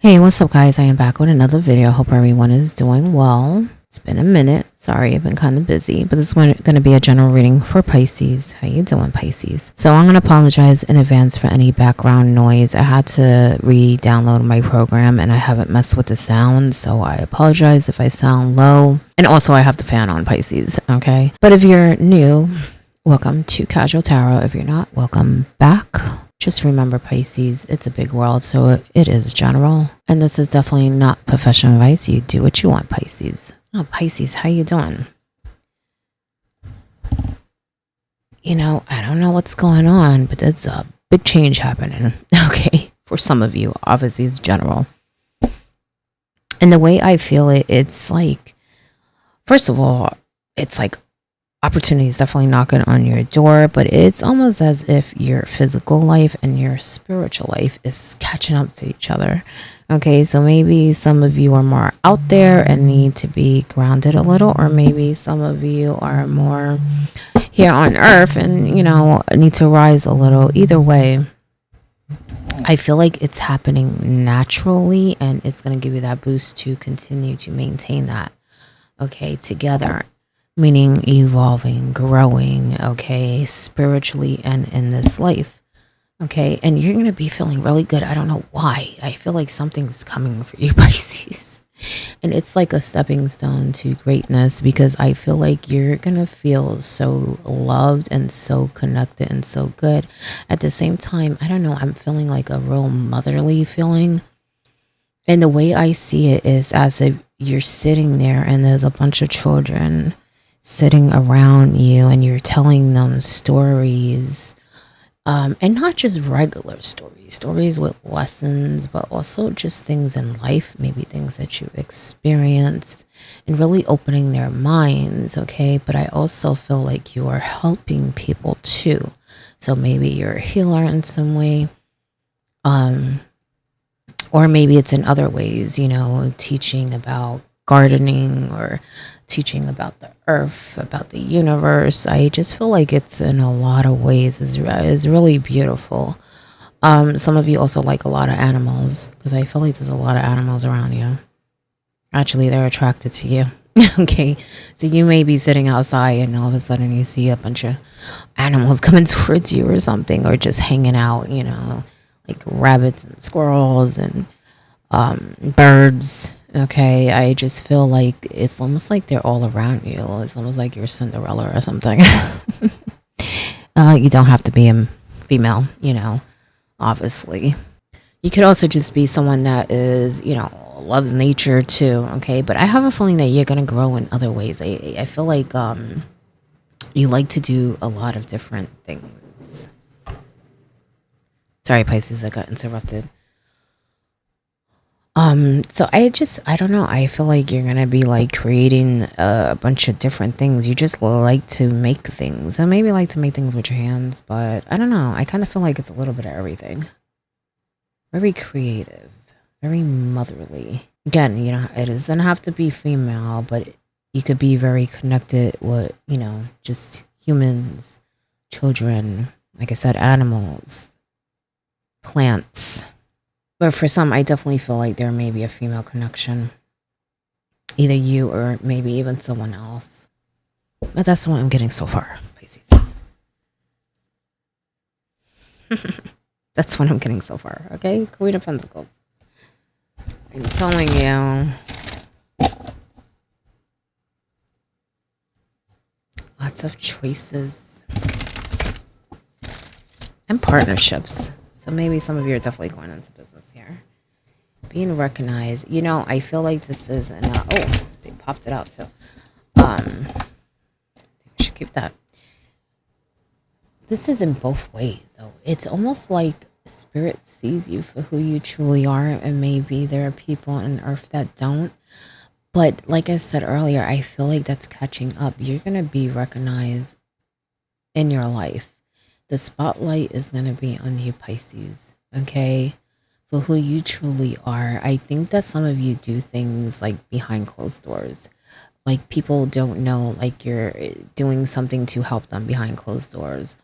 Hey, what's up, guys? I am back with another video. I hope everyone is doing well. It's been a minute. Sorry, I've been kind of busy, but this is going to be a general reading for Pisces. How you doing, Pisces? So I'm going to apologize in advance for any background noise. I had to re-download my program and I haven't messed with the sound, so I apologize if I sound low. And also, I have the fan on, Pisces, okay? But if you're new, welcome to Casual Tarot. If you're not, welcome back. Just remember, Pisces, it's a big world, so it is general. And this is definitely not professional advice. You do what you want, Pisces. Oh, Pisces, how you doing? You know, I don't know what's going on, but there's a big change happening. Okay, for some of you, obviously it's general. And the way I feel it, it's like, first of all, it's like opportunity is definitely knocking on your door, but it's almost as if your physical life and your spiritual life is catching up to each other. Okay, so maybe some of you are more out there and need to be grounded a little, or maybe some of you are more here on earth and, you know, need to rise a little. Either way, I feel like it's happening naturally and it's going to give you that boost to continue to maintain that, okay, together. Meaning evolving, growing, okay, spiritually and in this life, okay? And you're going to be feeling really good. I don't know why. I feel like something's coming for you, Pisces. And it's like a stepping stone to greatness, because I feel like you're going to feel so loved and so connected and so good. At the same time, I don't know, I'm feeling like a real motherly feeling. And the way I see it is as if you're sitting there and there's a bunch of children sitting around you and you're telling them stories, and not just regular stories with lessons, but also just things in life, maybe things that you experienced, and really opening their minds, okay? But I also feel like you are helping people too. So maybe you're a healer in some way, or maybe it's in other ways, you know, teaching about gardening or teaching about the earth, about the universe. I just feel like it's in a lot of ways is really beautiful. Some of you also like a lot of animals, because I feel like there's a lot of animals around you. Actually, they're attracted to you. Okay, so you may be sitting outside and all of a sudden you see a bunch of animals coming towards you or something, or just hanging out, you know, like rabbits and squirrels and birds. Okay, I just feel like it's almost like they're all around you. It's almost like you're Cinderella or something. You don't have to be a female, you know, obviously. You could also just be someone that is, you know, loves nature too. Okay, but I have a feeling that you're gonna grow in other ways. I feel like you like to do a lot of different things. Sorry, Pisces, I got interrupted. So I don't know. I feel like you're gonna be like creating a bunch of different things. You just like to make things, and maybe like to make things with your hands, but I don't know. I kind of feel like it's a little bit of everything. Very creative, very motherly. Again, you know, it doesn't have to be female, but you could be very connected with, you know, just humans, children, like I said, animals, plants. But for some, I definitely feel like there may be a female connection. Either you or maybe even someone else. But that's what I'm getting so far, Pisces. That's what I'm getting so far, okay? Queen of Pentacles. I'm telling you. Lots of choices. And partnerships. So maybe some of you are definitely going into business here. Being recognized. You know, I feel like this is an oh, they popped it out too. I should keep that. This is in both ways though. It's almost like spirit sees you for who you truly are, and maybe there are people on earth that don't. But like I said earlier, I feel like that's catching up. You're gonna be recognized in your life. The spotlight is going to be on you, Pisces, okay? For who you truly are. I think that some of you do things like behind closed doors. Like people don't know, like you're doing something to help them behind closed doors.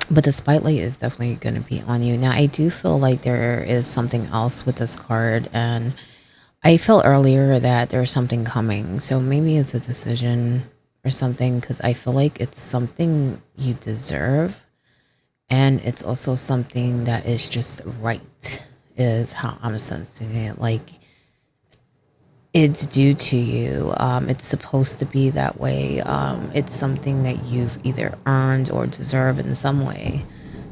But the spotlight is definitely going to be on you. Now, I do feel like there is something else with this card, and I felt earlier that there's something coming. So maybe it's a decision or something, because I feel like it's something you deserve. And it's also something that is just right, is how I'm sensing it. Like, it's due to you. It's supposed to be that way. It's something that you've either earned or deserve in some way,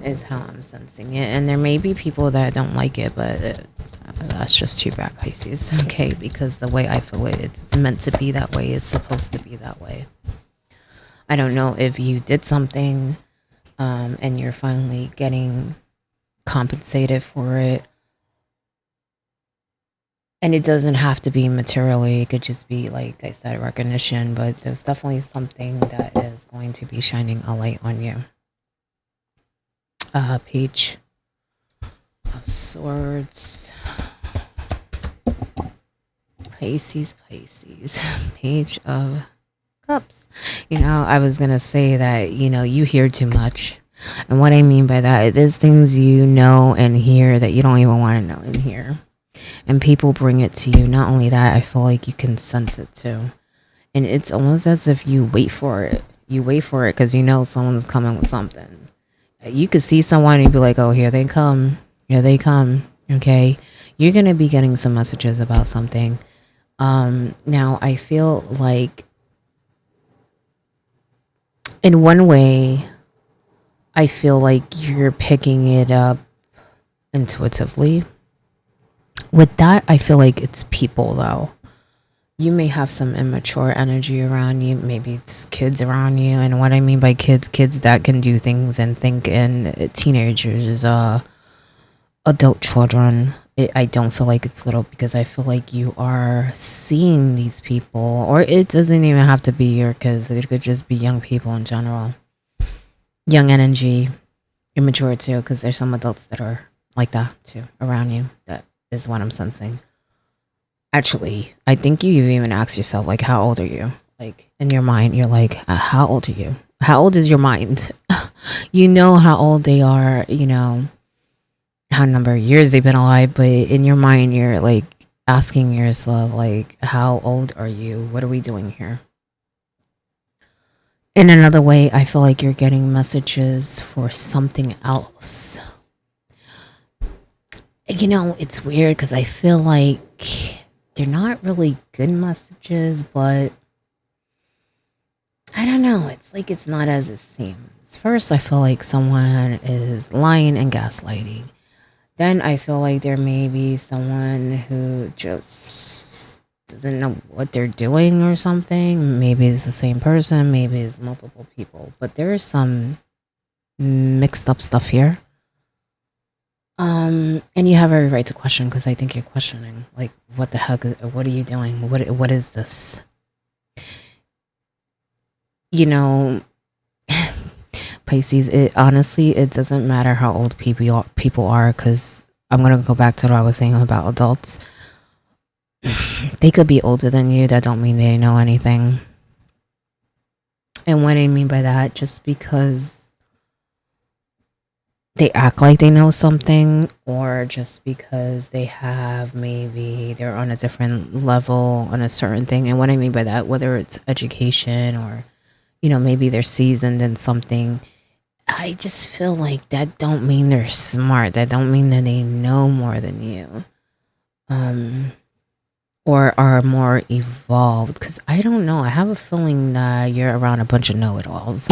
is how I'm sensing it. And there may be people that don't like it, but that's just too bad, Pisces. Okay, because the way I feel it, it's meant to be that way. It's supposed to be that way. I don't know if you did something, and you're finally getting compensated for it. And it doesn't have to be materially. It could just be, like I said, recognition. But there's definitely something that is going to be shining a light on you. Page of Swords. Pisces. Page of Cups. You know, I was going to say that, you know, you hear too much. And what I mean by that, there's things you know and hear that you don't even want to know and hear. And people bring it to you. Not only that, I feel like you can sense it too. And it's almost as if you wait for it. You wait for it because you know someone's coming with something. You could see someone and be like, oh, here they come. Here they come. Okay. You're going to be getting some messages about something. Now, I feel like in one way, I feel like you're picking it up intuitively. With that, I feel like it's people, though. You may have some immature energy around you. Maybe it's kids around you. And what I mean by kids that can do things and think, and teenagers, adult children. I don't feel like it's little, because I feel like you are seeing these people, or it doesn't even have to be your kids. It could just be young people in general. Young energy, immature too, because there's some adults that are like that too around you. That is what I'm sensing. Actually, I think you even ask yourself, like, how old are you? Like, in your mind, you're like, how old are you? How old is your mind? You know how old they are, you know, how number of years they've been alive, but in your mind, you're like asking yourself, like, how old are you? What are we doing here? In another way, I feel like you're getting messages for something else. You know, it's weird because I feel like they're not really good messages, but I don't know. It's like it's not as it seems. First, I feel like someone is lying and gaslighting. Then I feel like there may be someone who just doesn't know what they're doing or something. Maybe it's the same person, maybe it's multiple people. But there is some mixed up stuff here. And you have every right to question, because I think you're questioning, like, what the heck? What are you doing? What is this? You know, Pisces. It honestly, it doesn't matter how old people are, because I'm gonna go back to what I was saying about adults. They could be older than you. That don't mean they know anything. And what I mean by that, just because they act like they know something, or just because they have, maybe they're on a different level on a certain thing. And what I mean by that, whether it's education or, you know, maybe they're seasoned in something, I just feel like that don't mean they're smart. That don't mean that they know more than you, or are more evolved. Because I don't know, I have a feeling that you're around a bunch of know-it-alls.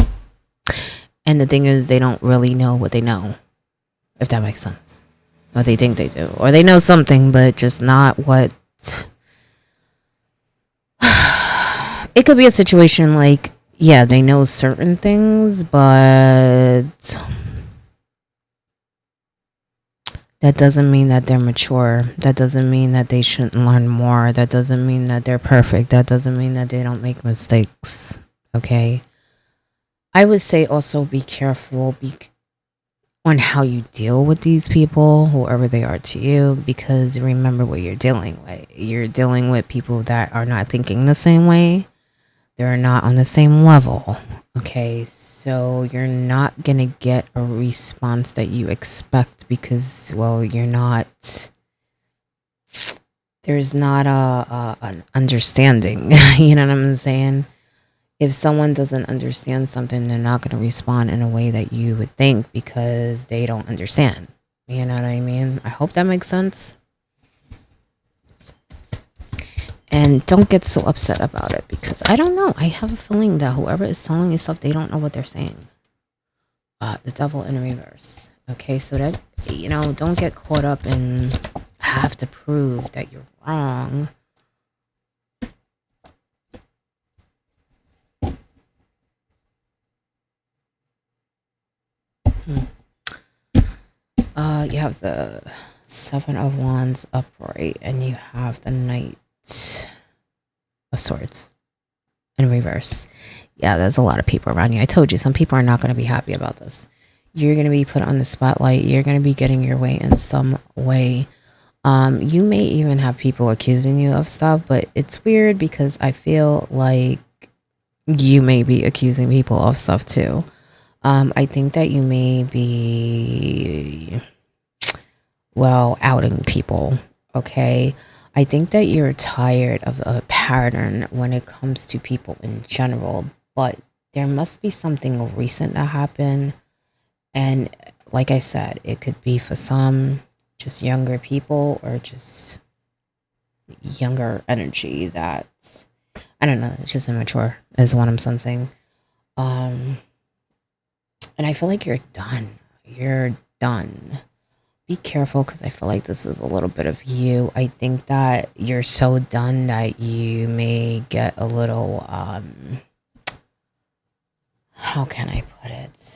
And the thing is, they don't really know what they know, if that makes sense. Or they think they do. Or they know something, but just not what... It could be a situation like, yeah, they know certain things, but that doesn't mean that they're mature. That doesn't mean that they shouldn't learn more. That doesn't mean that they're perfect. That doesn't mean that they don't make mistakes. Okay? I would say also be careful on how you deal with these people, whoever they are to you, because remember what you're dealing with. You're dealing with people that are not thinking the same way. They're not on the same level. Okay, so you're not gonna get a response that you expect because, well, you're not. There's not an understanding. You know what I'm saying? If someone doesn't understand something, they're not gonna respond in a way that you would think because they don't understand. You know what I mean? I hope that makes sense. And don't get so upset about it because I don't know. I have a feeling that whoever is telling you stuff, they don't know what they're saying. The devil in reverse. Okay, so that, don't get caught up in have to prove that you're wrong. You have the Seven of Wands upright, and you have the Knight of Swords in reverse. Yeah, there's a lot of people around you. I told you, some people are not going to be happy about this. You're going to be put on the spotlight. You're going to be getting your way in some way. You may even have people accusing you of stuff, but it's weird because I feel like you may be accusing people of stuff too. I think that you may be, well, outing people. Okay. I think that you're tired of a pattern when it comes to people in general, but there must be something recent that happened. And like I said, it could be for some just younger people or just younger energy that, I don't know, it's just immature is what I'm sensing. And I feel like you're done. You're done. Be careful because I feel like this is a little bit of you. I think that you're so done that you may get a little, how can I put it?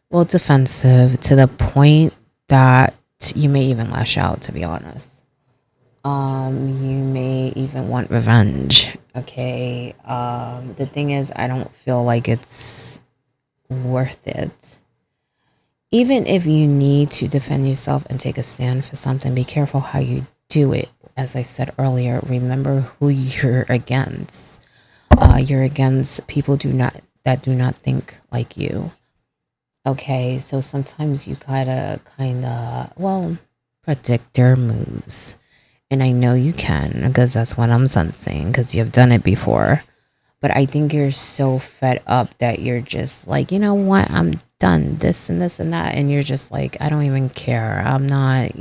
Well, defensive to the point that you may even lash out, to be honest. You may even want revenge. Okay. The thing is, I don't feel like it's worth it. Even if you need to defend yourself and take a stand for something, be careful how you do it. As I said earlier, remember who you're against. You're against people that do not think like you. Okay, so sometimes you gotta predict their moves. And I know you can because that's what I'm sensing because you've done it before. But I think you're so fed up that you're just like, you know what? I'm done this and this and that. And you're just like, I don't even care. I'm not,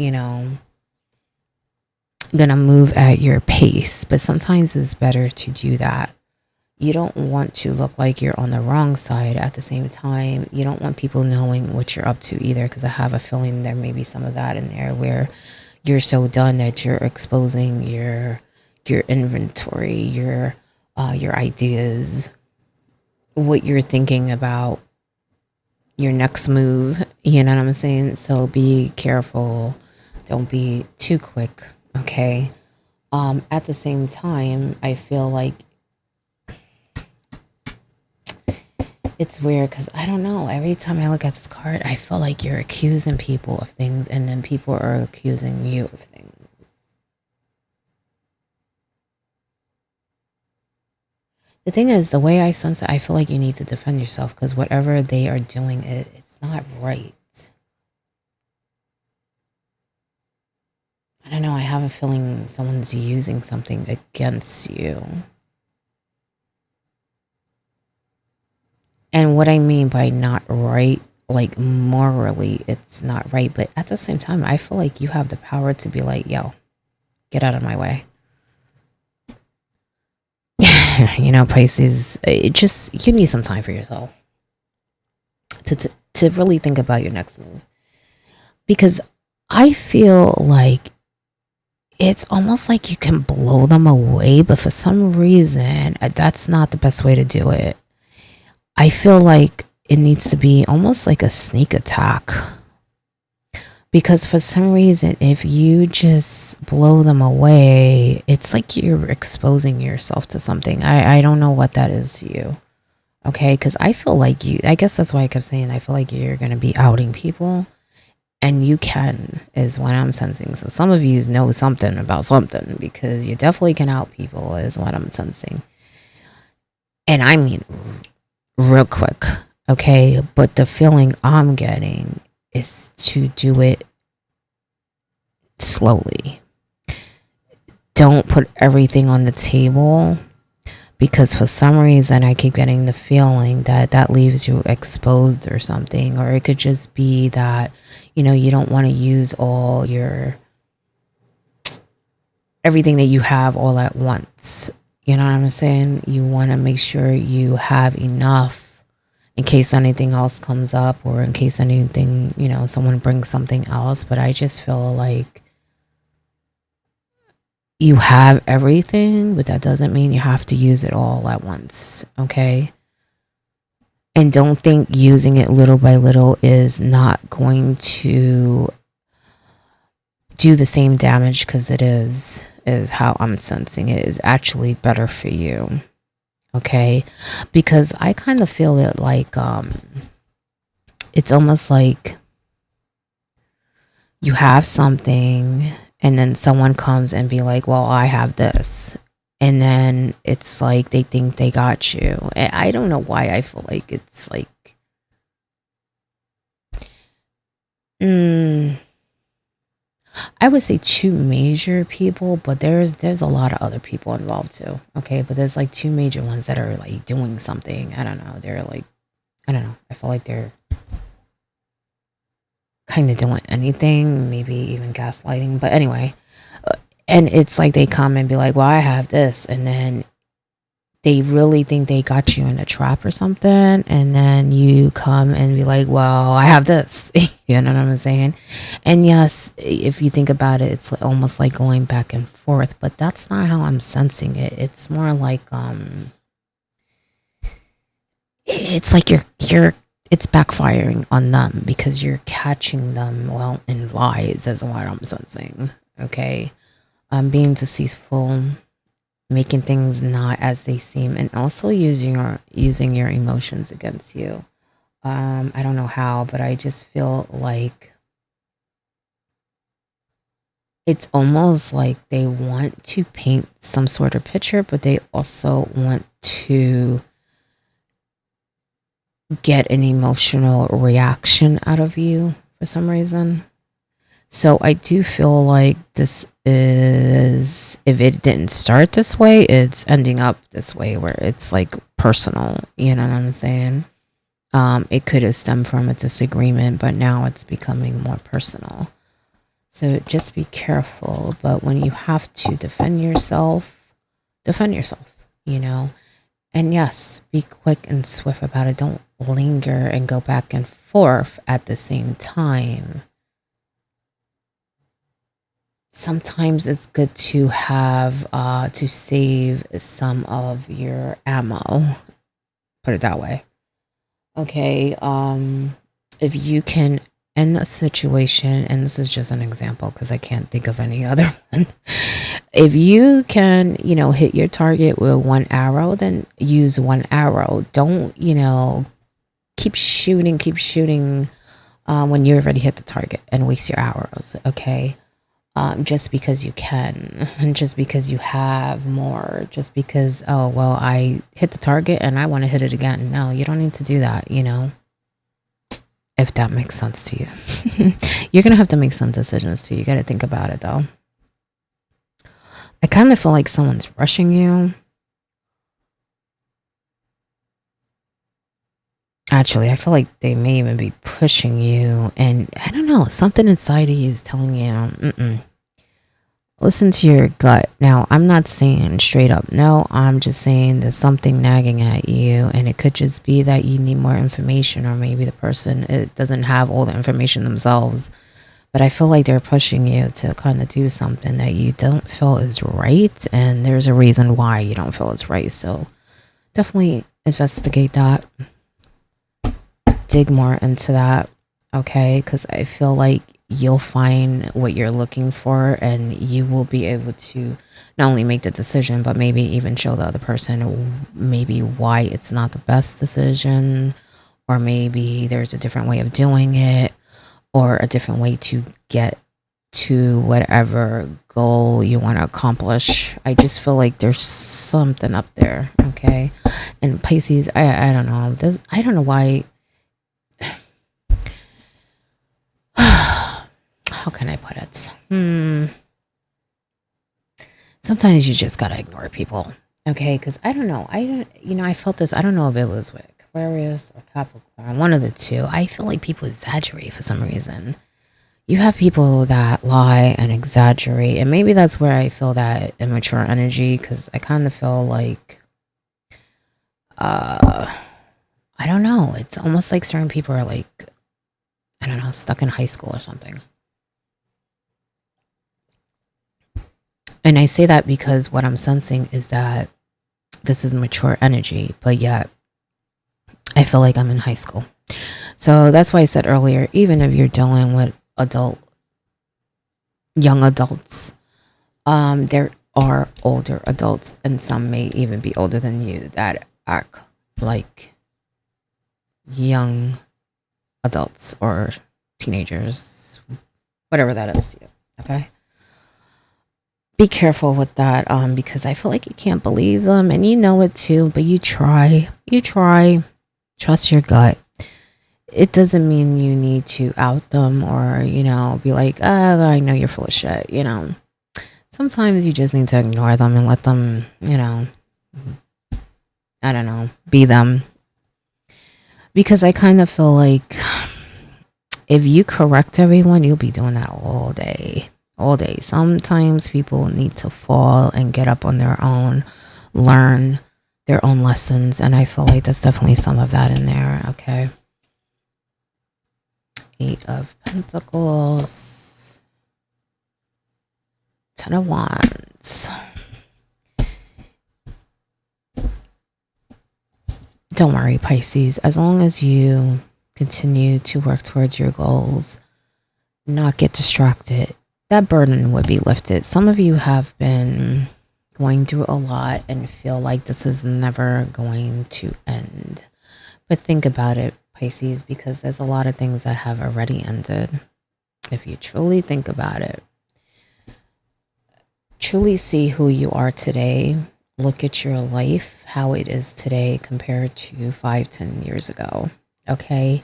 gonna move at your pace. But sometimes it's better to do that. You don't want to look like you're on the wrong side at the same time. You don't want people knowing what you're up to either because I have a feeling there may be some of that in there where you're so done that you're exposing your inventory, your ideas, what you're thinking about your next move. You know what I'm saying? So be careful. Don't be too quick. Okay. At the same time, I feel like it's weird because I don't know. Every time I look at this card, I feel like you're accusing people of things and then people are accusing you of things. The thing is, the way I sense it, I feel like you need to defend yourself because whatever they are doing, it's not right. I don't know. I have a feeling someone's using something against you. And what I mean by not right, like morally, it's not right. But at the same time, I feel like you have the power to be like, yo, get out of my way. Pisces, you need some time for yourself to really think about your next move. Because I feel like it's almost like you can blow them away, but for some reason, that's not the best way to do it. I feel like it needs to be almost like a sneak attack. Because for some reason, if you just blow them away, it's like you're exposing yourself to something. I don't know what that is to you. Okay, because I feel like I guess that's why I kept saying I feel like you're going to be outing people. And you can, is what I'm sensing. So some of you know something about something because you definitely can out people, is what I'm sensing. And I mean real quick, okay? But the feeling I'm getting is to do it slowly. Don't put everything on the table, because for some reason I keep getting the feeling that that leaves you exposed or something. Or it could just be that, you don't want to use all your everything that you have all at once. You know what I'm saying? You want to make sure you have enough in case anything else comes up, or in case anything, someone brings something else. But I just feel like you have everything, but that doesn't mean you have to use it all at once. Okay. And don't think using it little by little is not going to do the same damage, because it is how I'm sensing it, is actually better for you. Okay. Because I kind of feel it like it's almost like you have something and then someone comes and be like, well, I have this. And then it's like they think they got you. And I don't know why I feel like it's like, I would say two major people, but there's a lot of other people involved too. Okay, but there's like two major ones that are like doing something. I don't know. They're like, I don't know. I feel like they're kind of doing anything, maybe even gaslighting. But anyway, and it's like they come and be like, well, I have this, and then they really think they got you in a trap or something, and then you come and be like, well, I have this. You know what I'm saying? And yes, if you think about it, it's almost like going back and forth, but that's not how I'm sensing it. It's more like it's like you're it's backfiring on them, because you're catching them, well, in lies, is what I'm sensing. Okay. Being deceitful, making things not as they seem, and also using your emotions against you. I don't know how, but I just feel like it's almost like they want to paint some sort of picture, but they also want to get an emotional reaction out of you for some reason. So I do feel like this is, if it didn't start this way, it's ending up this way, where it's like personal. You know what I'm saying? It could have stemmed from a disagreement, but now it's becoming more personal. So just be careful. But when you have to defend yourself, defend yourself, you know? And yes, be quick and swift about it. Don't linger and go back and forth at the same time. Sometimes it's good to have to save some of your ammo. Put it that way. Okay. If you can end the situation, and this is just an example because I can't think of any other one. If you can, hit your target with one arrow, then use one arrow. Don't, keep shooting when you already hit the target, and waste your arrows. Okay. Just because you can, and just because you have more, just because, oh, well, I hit the target and I want to hit it again. No, you don't need to do that, if that makes sense to you. You're going to have to make some decisions too. You got to think about it though. I kind of feel like someone's rushing you. Actually, I feel like they may even be pushing you, and I don't know, something inside of you is telling you, listen to your gut. Now, I'm not saying straight up no, I'm just saying there's something nagging at you, and it could just be that you need more information, or maybe the person, it doesn't have all the information themselves. But I feel like they're pushing you to kind of do something that you don't feel is right, and there's a reason why you don't feel it's right. So definitely investigate that. Dig more into that, okay? Because I feel like you'll find what you're looking for, and you will be able to not only make the decision, but maybe even show the other person maybe why it's not the best decision, or maybe there's a different way of doing it, or a different way to get to whatever goal you want to accomplish. I just feel like there's something up there, okay? And Pisces, I don't know. I don't know why. How can I put it? Sometimes you just gotta ignore people, okay? Because I don't know. I felt this. I don't know if it was with Aquarius or Capricorn, one of the two. I feel like people exaggerate for some reason. You have people that lie and exaggerate, and maybe that's where I feel that immature energy, because I kind of feel like I don't know, it's almost like certain people are like, I don't know, stuck in high school or something. And I say that because what I'm sensing is that this is mature energy, but yet I feel like I'm in high school. So that's why I said earlier, even if you're dealing with young adults, there are older adults, and some may even be older than you, that act like young adults or teenagers, whatever that is to you. Okay, be careful with that, because I feel like you can't believe them, and you know it too, but you try. Trust your gut. It doesn't mean you need to out them, or be like, oh, I know you're full of shit. Sometimes you just need to ignore them and let them, I don't know, be them. Because I kind of feel like if you correct everyone, you'll be doing that all day. All day. Sometimes people need to fall and get up on their own, learn their own lessons. And I feel like there's definitely some of that in there. Okay. 8 of Pentacles. 10 of Wands. Don't worry, Pisces. As long as you continue to work towards your goals, not get distracted, that burden would be lifted. Some of you have been going through a lot and feel like this is never going to end. But think about it, Pisces, because there's a lot of things that have already ended. If you truly think about it, truly see who you are today, look at your life, how it is today compared to 5-10 years ago. Okay,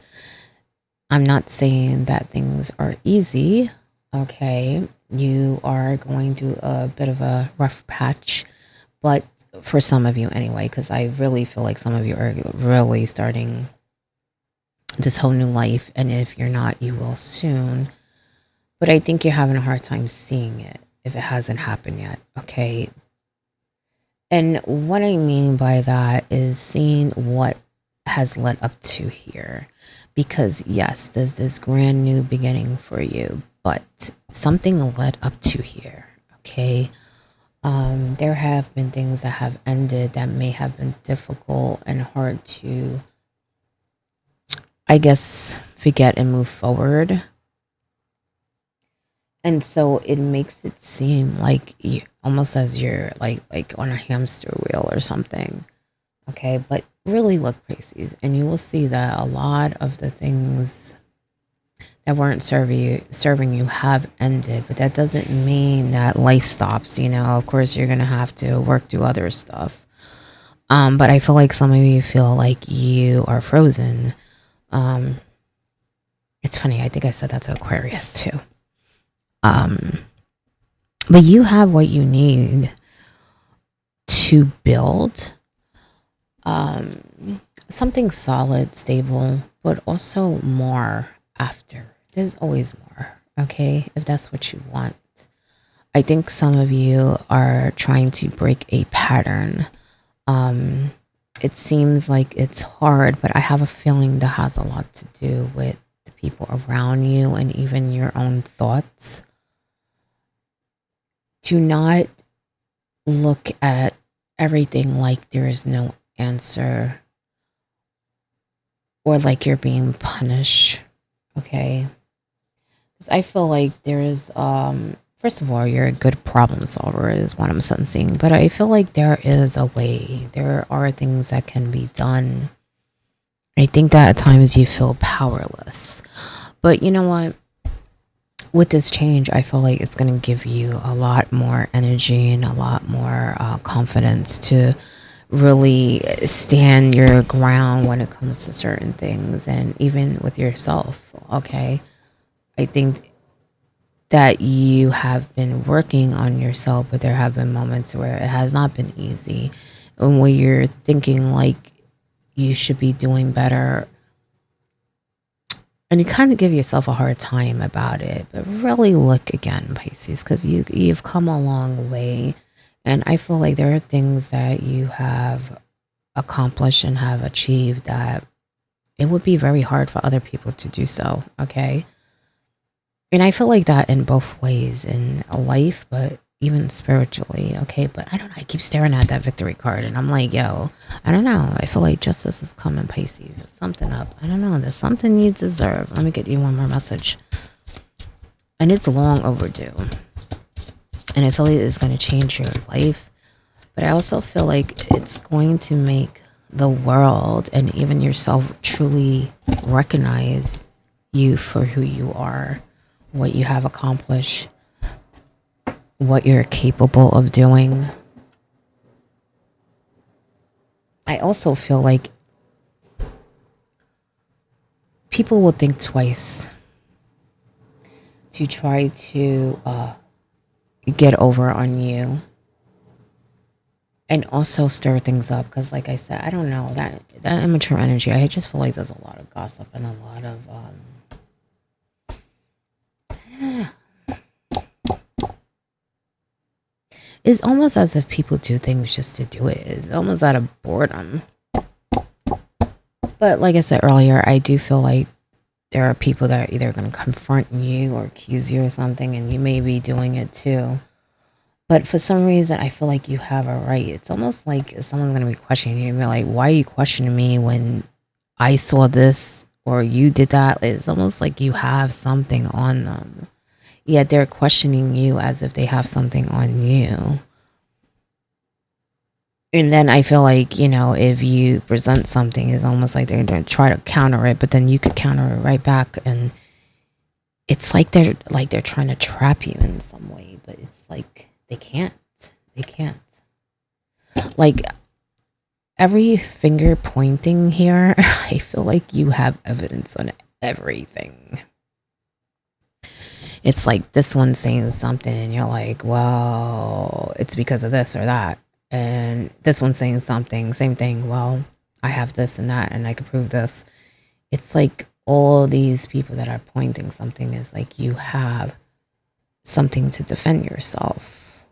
I'm not saying that things are easy. Okay, you are going through a bit of a rough patch, but for some of you anyway, because I really feel like some of you are really starting this whole new life, and if you're not, you will soon. But I think you're having a hard time seeing it if it hasn't happened yet. Okay, and what I mean by that is seeing what has led up to here, because yes, there's this grand new beginning for you, but something led up to here. Okay, there have been things that have ended that may have been difficult and hard to, I guess, forget and move forward. And so it makes it seem like you, almost as you're like on a hamster wheel or something. Okay, but really look, Pisces, and you will see that a lot of the things that weren't serving you have ended, but that doesn't mean that life stops. Of course, you're gonna have to work through other stuff. But I feel like some of you feel like you are frozen. It's funny. I think I said that to Aquarius too. But you have what you need to build something solid, stable, but also more after. There's always more, okay? If that's what you want. I think some of you are trying to break a pattern. It seems like it's hard, but I have a feeling that has a lot to do with the people around you and even your own thoughts. Do not look at everything like there is no answer or like you're being punished, okay? Because I feel like there is, first of all, you're a good problem solver is what I'm sensing, but I feel like there is a way. There are things that can be done. I think that at times you feel powerless, but you know what? with this change, I feel like it's going to give you a lot more energy and a lot more confidence to really stand your ground when it comes to certain things, and even with yourself. Okay, I think that you have been working on yourself, but there have been moments where it has not been easy, and where you're thinking like you should be doing better, and you kind of give yourself a hard time about it. But really look again, Pisces, because you've come a long way, and I feel like there are things that you have accomplished and have achieved that it would be very hard for other people to do so. Okay, and I feel like that in both ways, in life, but even spiritually. Okay, but I don't know, I keep staring at that victory card and I'm like, yo, I don't know, I feel like justice is coming, Pisces. There's something up, I don't know, there's something you deserve. Let me get you one more message, and it's long overdue, and I feel like it's going to change your life, but I also feel like it's going to make the world and even yourself truly recognize you for who you are, what you have accomplished, what you're capable of doing. I also feel like people will think twice to try to get over on you and also stir things up, because like I said, I don't know, that immature energy, I just feel like there's a lot of gossip and a lot of it's almost as if people do things just to do it. It's almost out of boredom. But like I said earlier, I do feel like there are people that are either going to confront you or accuse you or something, and you may be doing it too. But for some reason, I feel like you have a right. It's almost like someone's going to be questioning you. And you're like, why are you questioning me when I saw this or you did that? It's almost like you have something on them. Yet they're questioning you as if they have something on you. And then I feel like, if you present something, it's almost like they're going to try to counter it, but then you could counter it right back. And it's like they're trying to trap you in some way, but it's like they can't. They can't. Like every finger pointing here, I feel like you have evidence on everything. It's like this one's saying something and you're like, well, it's because of this or that. And this one's saying something, same thing. Well, I have this and that and I can prove this. It's like all these people that are pointing something is like you have something to defend yourself.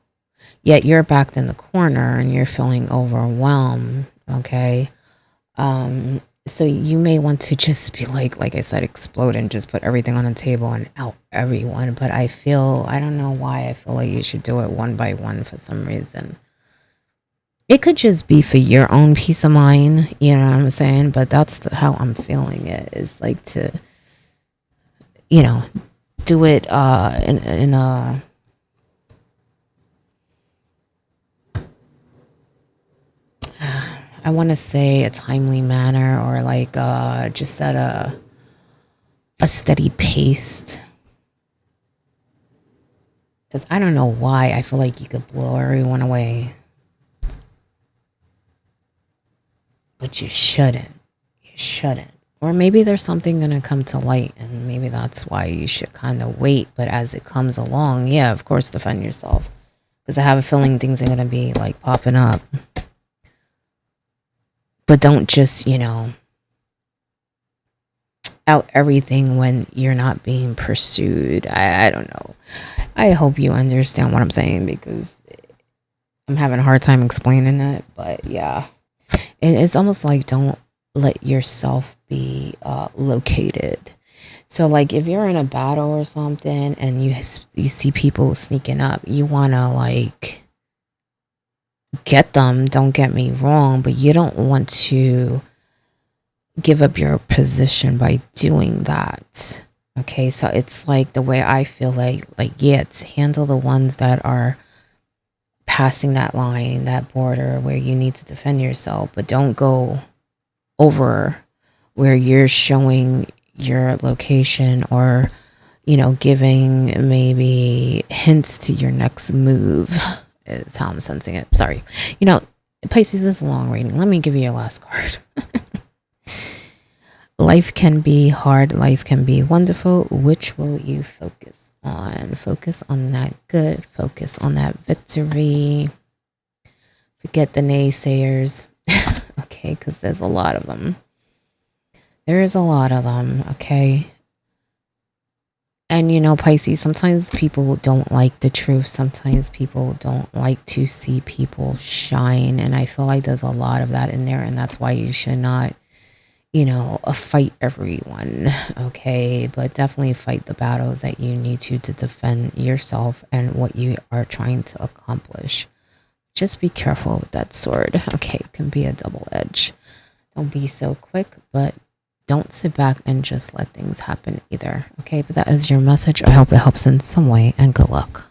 Yet you're backed in the corner and you're feeling overwhelmed, okay? So you may want to just be like I said, explode and just put everything on the table and out everyone. But I don't know why I feel like you should do it one by one for some reason. It could just be for your own peace of mind, you know what I'm saying? But that's how I'm feeling it, is like to, do it in a, I want to say a timely manner, or like just at a steady pace. Because I don't know why I feel like you could blow everyone away. But you shouldn't. You shouldn't. Or maybe there's something going to come to light, and maybe that's why you should kind of wait. But as it comes along, yeah, of course, defend yourself. Because I have a feeling things are going to be like popping up. But don't just, out everything when you're not being pursued. I don't know. I hope you understand what I'm saying, because I'm having a hard time explaining it. But yeah, it's almost like don't let yourself be located. So like if you're in a battle or something and you see people sneaking up, you want to like get them, don't get me wrong, but you don't want to give up your position by doing that. Okay, so it's like the way I feel like yeah, it's handle the ones that are passing that line, that border where you need to defend yourself, but don't go over where you're showing your location, or giving maybe hints to your next move is how I'm sensing it. Sorry. Pisces, is a long reading. Let me give you your last card. Life can be hard. Life can be wonderful. Which will you focus on? Focus on that good. Focus on that victory. Forget the naysayers. Okay, because there's a lot of them. There's a lot of them, okay? And Pisces, sometimes people don't like the truth. Sometimes people don't like to see people shine. And I feel like there's a lot of that in there. And that's why you should not, fight everyone, okay? But definitely fight the battles that you need to defend yourself and what you are trying to accomplish. Just be careful with that sword, okay? It can be a double edge. Don't be so quick, but don't sit back and just let things happen either, okay? But that is your message. I hope it helps in some way, and good luck.